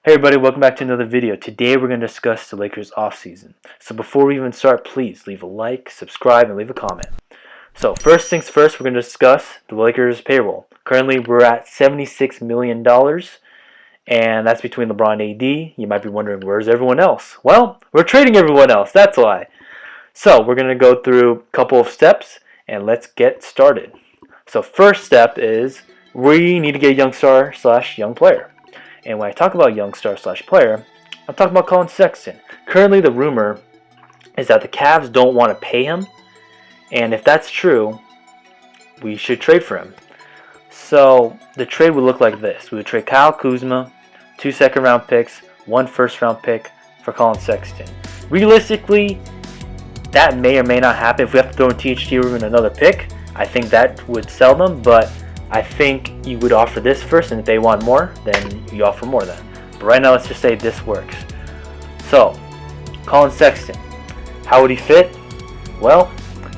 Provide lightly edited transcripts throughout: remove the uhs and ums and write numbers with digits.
Hey everybody, welcome back to another video. Today we're going to discuss the Lakers offseason. So before we even start, please leave a like, subscribe, and leave a comment. So first things first, we're going to discuss the Lakers payroll. Currently we're at $76 million, and that's between LeBron and AD. You might be wondering, where's everyone else? Well, we're trading everyone else, that's why. So we're going to go through a couple of steps, and let's get started. So first step is we need to get a young star / young player. And when I talk about young star / player, I'm talking about Colin Sexton. Currently, the rumor is that the Cavs don't want to pay him. And if that's true, we should trade for him. So the trade would look like this. We would trade Kyle Kuzma, 2 second-round picks, 1 first-round pick for Colin Sexton. Realistically, that may or may not happen. If we have to throw in THT room and another pick, I think that would sell them. But I think you would offer this first, and if they want more, then you offer more then. But right now, let's just say this works. So, Colin Sexton, how would he fit? Well,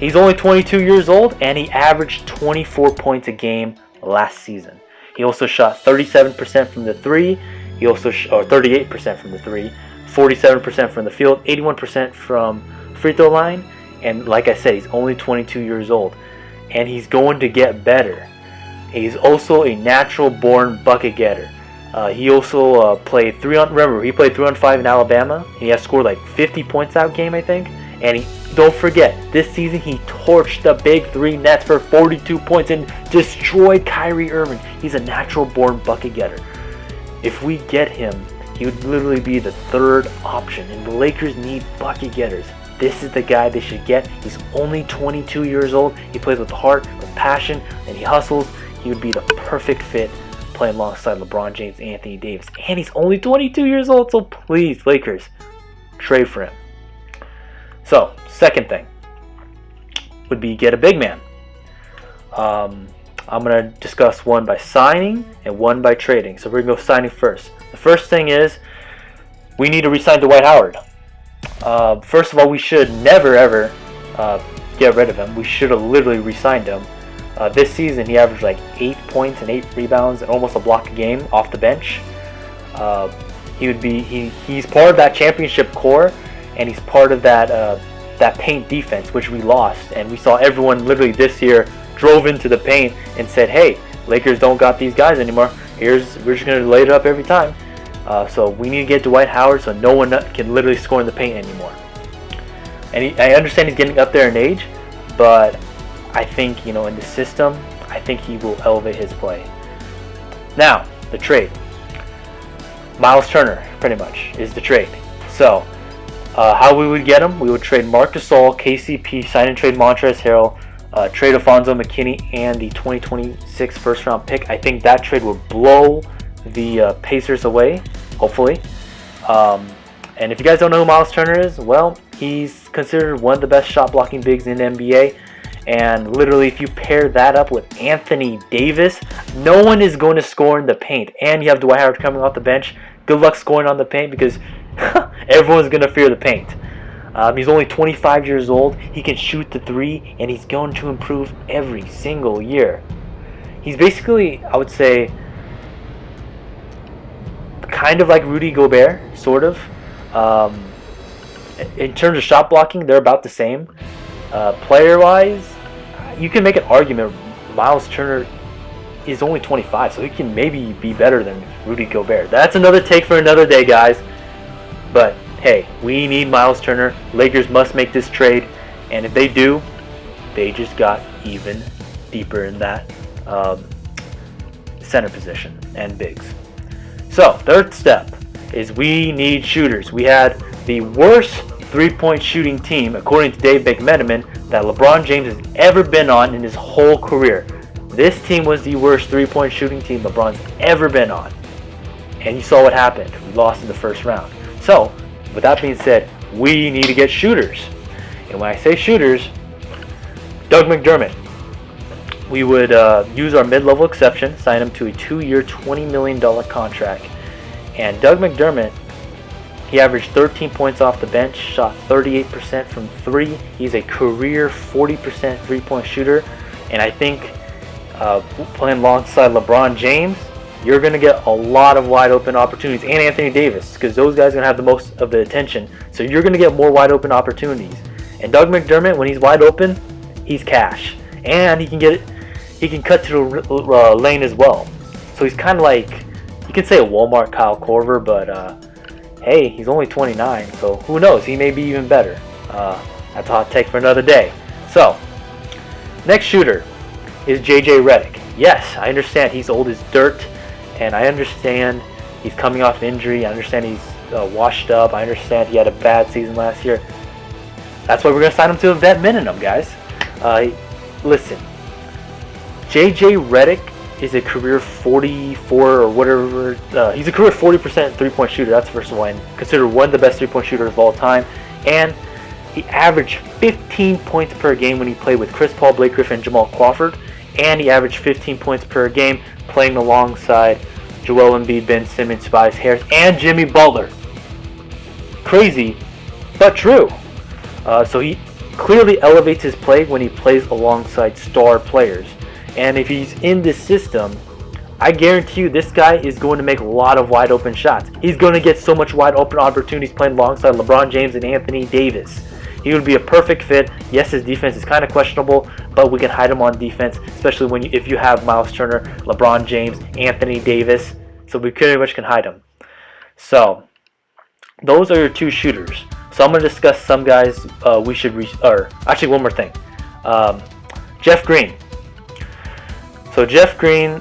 he's only 22 years old, and he averaged 24 points a game last season. He also shot 37% from the three. He also or 38% from the three, 47% from the field, 81% from free throw line, and like I said, he's only 22 years old, and he's going to get better. He's also a natural-born bucket getter. He also played 3-on-5 in Alabama. He has scored like 50 points that game, I think. And don't forget, this season he torched the Big Three Nets for 42 points and destroyed Kyrie Irving. He's a natural-born bucket getter. If we get him, he would literally be the third option. And the Lakers need bucket getters. This is the guy they should get. He's only 22 years old. He plays with heart, with passion, and he hustles. He would be the perfect fit playing alongside LeBron James, Anthony Davis. And he's only 22 years old, so please, Lakers, trade for him. So, second thing would be get a big man. I'm going to discuss one by signing and one by trading. So we're going to go signing first. The first thing is we need to re-sign Dwight Howard. First of all, we should never, ever get rid of him. We should have literally re-signed him. This season, he averaged like 8 points and 8 rebounds and almost a block a game off the bench. He's part of that championship core, and he's part of that paint defense, which we lost. And we saw everyone literally this year drove into the paint and said, "Hey, Lakers don't got these guys anymore. We're just gonna lay it up every time." So we need to get Dwight Howard so no one can literally score in the paint anymore. And I understand he's getting up there in age, but I think, in the system, I think he will elevate his play. Now, the trade. Miles Turner, pretty much, is the trade. So, how we would get him, we would trade Marc Gasol, KCP, sign and trade Montrezl Harrell, trade Alfonso McKinney, and the 2026 first-round pick. I think that trade would blow the Pacers away, hopefully. And if you guys don't know who Miles Turner is, well, he's considered one of the best shot-blocking bigs in the NBA. And literally, if you pair that up with Anthony Davis, no one is going to score in the paint. And you have Dwight Howard coming off the bench. Good luck scoring on the paint because everyone's going to fear the paint. He's only 25 years old. He can shoot the three, and he's going to improve every single year. He's basically, I would say, kind of like Rudy Gobert, sort of. In terms of shot blocking, they're about the same. Player-wise, you can make an argument Miles Turner is only 25, so he can maybe be better than Rudy Gobert. That's another take for another day, guys. But, hey, we need Miles Turner. Lakers must make this trade, and if they do, they just got even deeper in that center position and bigs. So, third step is we need shooters. We had the worst three-point shooting team, according to Dave McMenamin, that LeBron James has ever been on in his whole career. This team was the worst three-point shooting team LeBron's ever been on. And you saw what happened. We lost in the first round. So, with that being said, we need to get shooters. And when I say shooters, Doug McDermott. We would use our mid-level exception, sign him to a 2-year, $20 million contract. And Doug McDermott, he averaged 13 points off the bench, shot 38% from three. He's a career 40% three-point shooter. And I think playing alongside LeBron James, you're going to get a lot of wide open opportunities, and Anthony Davis, because those guys are going to have the most of the attention. So you're going to get more wide open opportunities. And Doug McDermott, when he's wide open, he's cash, and he can cut to the lane as well. So he's kind of like, you could say a Walmart Kyle Korver, but hey, he's only 29, so who knows? He may be even better. That's a hot take for another day. So next shooter is JJ Redick. Yes, I understand he's old as dirt, and I understand he's coming off injury. I understand he's washed up. I understand he had a bad season last year. That's why we're going to sign him to a vet minimum, guys. Listen, JJ Redick is a career 44 or whatever. He's a career 40% three-point shooter. That's first of all, and considered one of the best three-point shooters of all time. And he averaged 15 points per game when he played with Chris Paul, Blake Griffin, and Jamal Crawford. And he averaged 15 points per game playing alongside Joel Embiid, Ben Simmons, Tobias Harris, and Jimmy Butler. Crazy, but true. So he clearly elevates his play when he plays alongside star players. And if he's in this system, I guarantee you this guy is going to make a lot of wide open shots. He's going to get so much wide open opportunities playing alongside LeBron James and Anthony Davis. He would be a perfect fit. Yes, his defense is kind of questionable, but we can hide him on defense, especially if you have Miles Turner, LeBron James, Anthony Davis. So we pretty much can hide him. So those are your two shooters. So I'm going to discuss some guys we should actually one more thing. Jeff Green. So Jeff Green,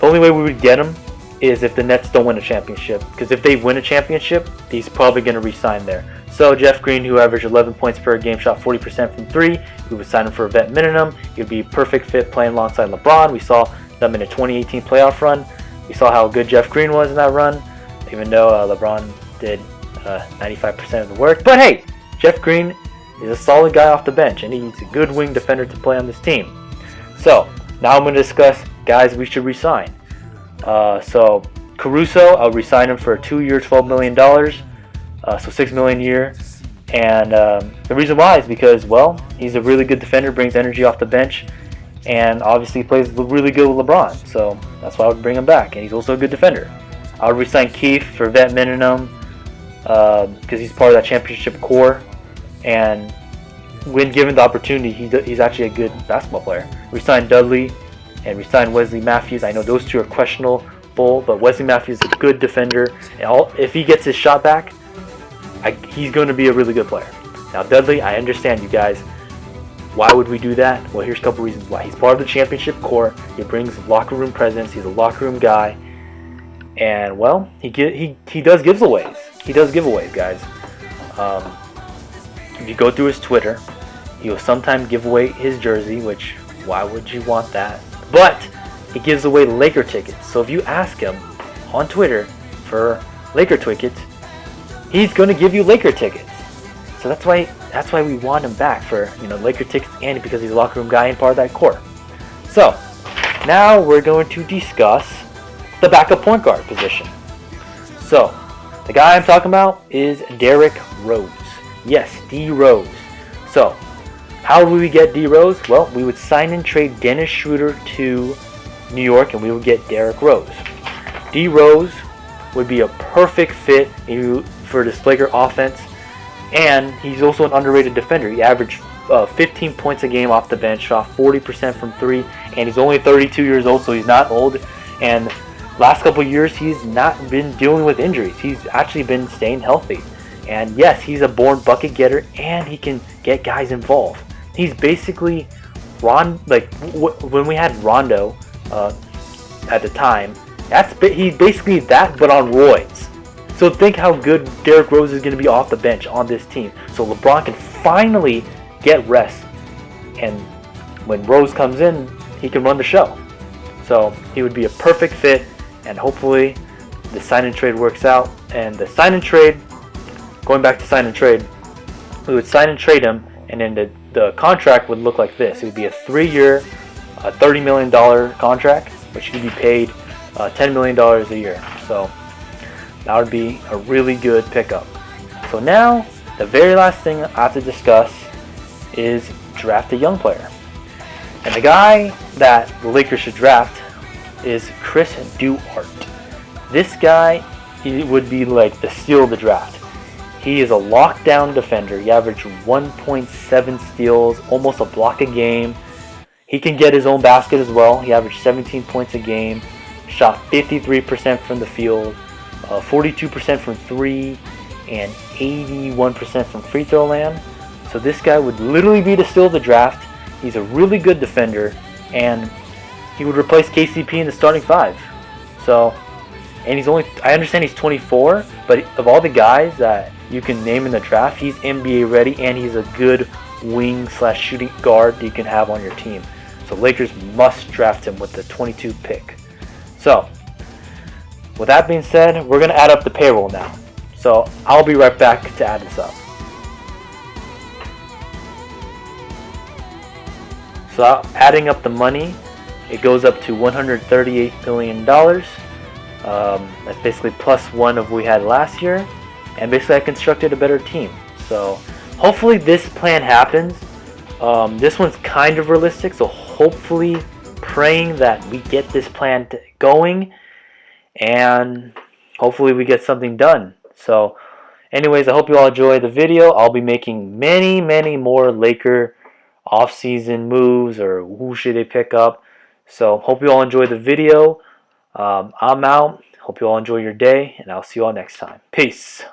the only way we would get him is if the Nets don't win a championship. Because if they win a championship, he's probably going to re-sign there. So Jeff Green, who averaged 11 points per game, shot 40% from 3, we would sign him for a vet minimum. He would be a perfect fit playing alongside LeBron. We saw them in a 2018 playoff run. We saw how good Jeff Green was in that run, even though LeBron did 95% of the work. But hey, Jeff Green is a solid guy off the bench, and he's a good wing defender to play on this team. So now I'm going to discuss guys we should re-sign. So Caruso, I'll re-sign him for a 2-year, $12 million, so $6 million a year. And the reason why is because, well, he's a really good defender, brings energy off the bench, and obviously plays really good with LeBron. So that's why I would bring him back, and he's also a good defender. I would re-sign Keith for vet minimum because he's part of that championship core, and when given the opportunity, he's actually a good basketball player. Re-sign Dudley and re-sign Wesley Matthews. I know those two are questionable, but Wesley Matthews is a good defender, and if he gets his shot back, he's going to be a really good player. Now Dudley, I understand you guys. Why would we do that? Well, here's a couple reasons why. He's part of the championship core. He brings locker room presence. He's a locker room guy, and well, he does giveaways. He does giveaways, guys. If you go through his Twitter, he will sometimes give away his jersey, which why would you want that? But he gives away Laker tickets. So if you ask him on Twitter for Laker tickets, he's going to give you Laker tickets. So that's why we want him back for Laker tickets, and because he's a locker room guy and part of that core. So now we're going to discuss the backup point guard position. So the guy I'm talking about is Derrick Rose. Yes, D Rose. So how would we get D Rose? Well, we would sign and trade Dennis Schroeder to New York, and we would get Derrick Rose. D Rose would be a perfect fit for this Laker offense, and he's also an underrated defender. He averaged 15 points a game off the bench, shot 40% from 3, and he's only 32 years old, so he's not old. And last couple of years, he's not been dealing with injuries. He's actually been staying healthy. And yes, he's a born bucket getter, and he can get guys involved. He's basically when we had Rondo at the time. He's basically that, but on roids. So think how good Derrick Rose is going to be off the bench on this team. So LeBron can finally get rest, and when Rose comes in, he can run the show. So he would be a perfect fit, and hopefully the sign and trade works out. And the sign and trade, going back to sign and trade, we would sign and trade him, and then the contract would look like this. It would be a 3-year, $30 million contract, which could be paid $10 million a year. So that would be a really good pickup. So now, the very last thing I have to discuss is draft a young player. And the guy that the Lakers should draft is Chris Duarte. This guy, he would be like the steal of the draft. He is a lockdown defender. He averaged 1.7 steals, almost a block a game. He can get his own basket as well. He averaged 17 points a game, shot 53% from the field, 42% from 3, and 81% from free throw land. So this guy would literally be the steal of the draft. He's a really good defender, and he would replace KCP in the starting 5. So, and I understand he's 24, but of all the guys that you can name in the draft, he's NBA ready, and he's a good wing/shooting guard that you can have on your team. So Lakers must draft him with the 22 pick. So, with that being said, we're going to add up the payroll now. So I'll be right back to add this up. So adding up the money, it goes up to $138 million. That's basically plus one of what we had last year. And basically I constructed a better team. So hopefully this plan happens. This one's kind of realistic, so hopefully praying that we get this plan going and hopefully we get something done. So anyways, I hope you all enjoy the video. I'll be making many more Laker off-season moves, or who should they pick up. So hope you all enjoy the video. I'm out. Hope you all enjoy your day, and I'll see you all next time. Peace.